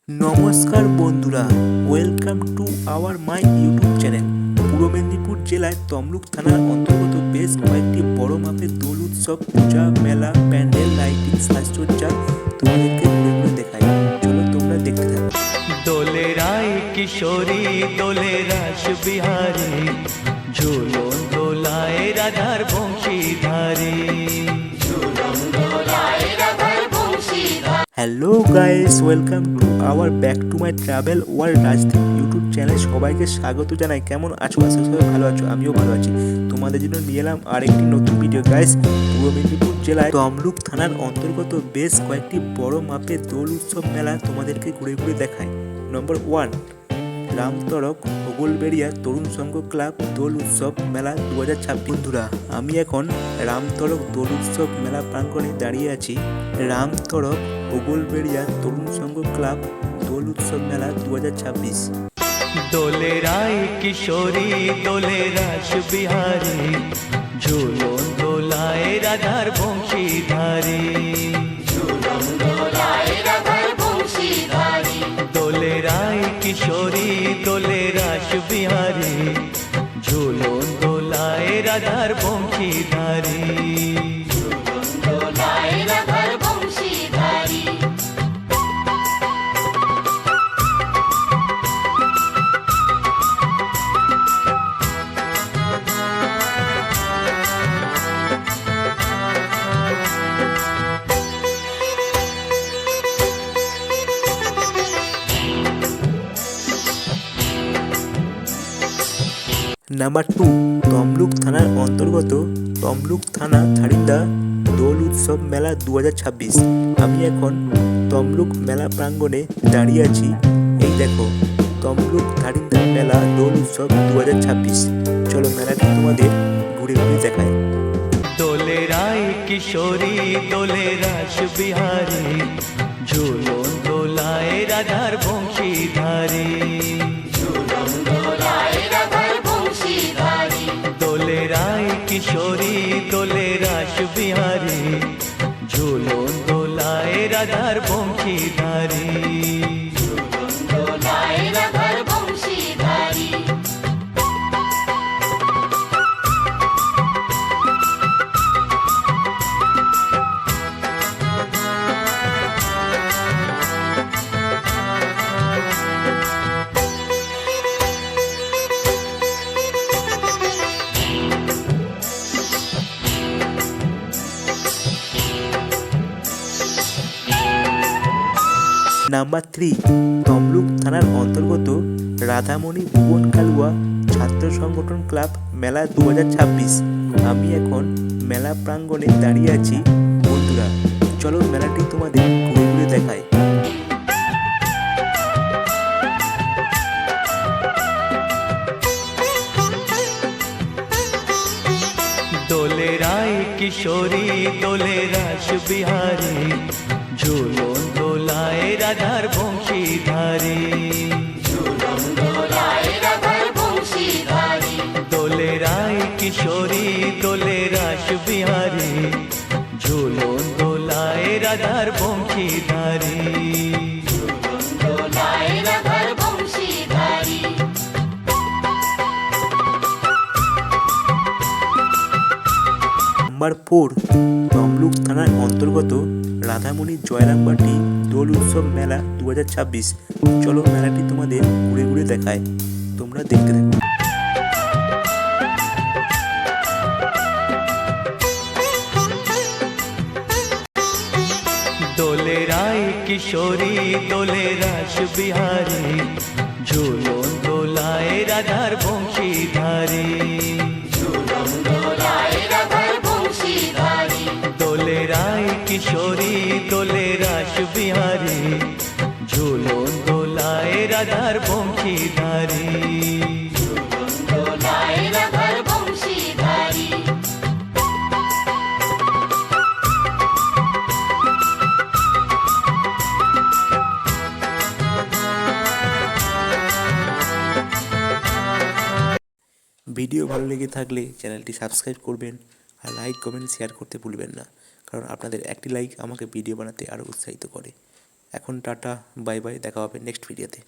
নমস্কার বন্ধুরা, welcome to hour my YouTube channel. পূর্ব মেদিনীপুর জেলায় তমলুক থানার অন্তর্গত বেশ কয়েকটি বড় মাপের দোল উৎসব, পূজা, মেলা, প্যান্ডেল, লাইটিং, সাজসজ্জা তোমাদেরকে ঘুরে ঘুরে দেখাই। চলো তোমরা দেখতে থাকো। দোলে রায় কিশোরী দোলে রাস বিহারী, ঝুলন দোলায় রাধার বংশীধারী। Hello guys, welcome to our back to my travel world Rajdeep YouTube চ্যানেলে সবাইকে স্বাগত জানাই। কেমন আছো? আশা করি সবাই ভালো আছো, আমিও ভালো আছি। তোমাদের জন্য নিয়ে এলাম আরেকটি নতুন ভিডিও গাইস। পূর্ব মেদিনীপুর জেলায় তমলুক থানার অন্তর্গত বেশ কয়েকটি বড় মাপের দোল উৎসব মেলা তোমাদেরকে ঘুরে ঘুরে দেখায়। নম্বর 1, রামতরক হোগলবেড়িয়া তরুণ সংঘ ক্লাব দোল উৎসব মেলা 2026। বন্ধুরা, আমি এখন রামতরক দোল উৎসব মেলা প্রাঙ্গণে দাঁড়িয়ে আছি। রামতরক হোগলবেড়িয়া তরুণ সংঘ ক্লাব দোল উৎসব মেলা 2026। দোলে রায় কিশোরী দোলে রাস বিহারী, ঝুলন দোলায় রাধার বংশীধারী। দোলে রায় কিশোরী দোলে রাস বিহারী, ঝুলন দোলায় রাধার বংশীধারী। নাম্বার 2, তমলুক থানার অন্তর্গত তমলুক থানা থারিন্দা দোল উৎসব মেলা 2026। আমি এখন তমলুক মেলা প্রাঙ্গণে দাঁড়িয়ে আছি। এই দেখো, তমলুক থারিন্দা মেলা দোল উৎসব 2026। চলো মেলাটি তোমাদের ঘুরে ঘুরে দেখায়। দোলে রায় কিশোরী দোলে রাস বিহারী, ঝুলন দোলায় রাধার বংশীধারী। দোলে রায় কিশোরী দোলে রাস বিহারী, ঝুলন দোলায় রাধার বংশীধারী। নাম্বার 3, তমলুক থানার অন্তর্গত রাধামণি ভুবন কালুয়া ছাত্র সংগঠন ক্লাব মেলা 2026। আমি এখন মেলা প্রাঙ্গণে দাঁড়িয়ে আছি। বন্ধুরা, চলো মেলাটি তোমাদের ঘুরে ঘুরে দেখায়। দোলে রায় কিশোরী দোলে রাস বিহারী, ঝুলন দোলায় রাধার বংশীধারী। দোলে রায় কিশোরী দোলে রাস বিহারী, ঝুলন দোলায় রাধার বংশীধারী। নাম্বার 4, তমলুক থানার অন্তর্গত রাধামণি জয়রামবাটি দোল উৎসব মেলা 2026। চলো মেলাটি তোমাদের ঘুরে ঘুরে দেখায়, তোমরা দেখতে থাকো। দোলে রায় কিশোরী দোলে রাস বিহারী, ঝুলন দোলায় রাধার বংশীধারী। দোলে রায় কিশোরী দোলে রাস বিহারী, ঝুলন দোলায় রাধার বংশীধারী। ভিডিও ভালো লেগে থাকলে চ্যানেলটি সাবস্ক্রাইব করবেন, আর লাইক, কমেন্ট, শেয়ার করতে ভুলবেন না, কারণ আপনাদের একটি লাইক আমাকে ভিডিও বানাতে আরও উৎসাহিত করে। এখন টাটা, বাই বাই, দেখা হবে নেক্সট ভিডিওতে।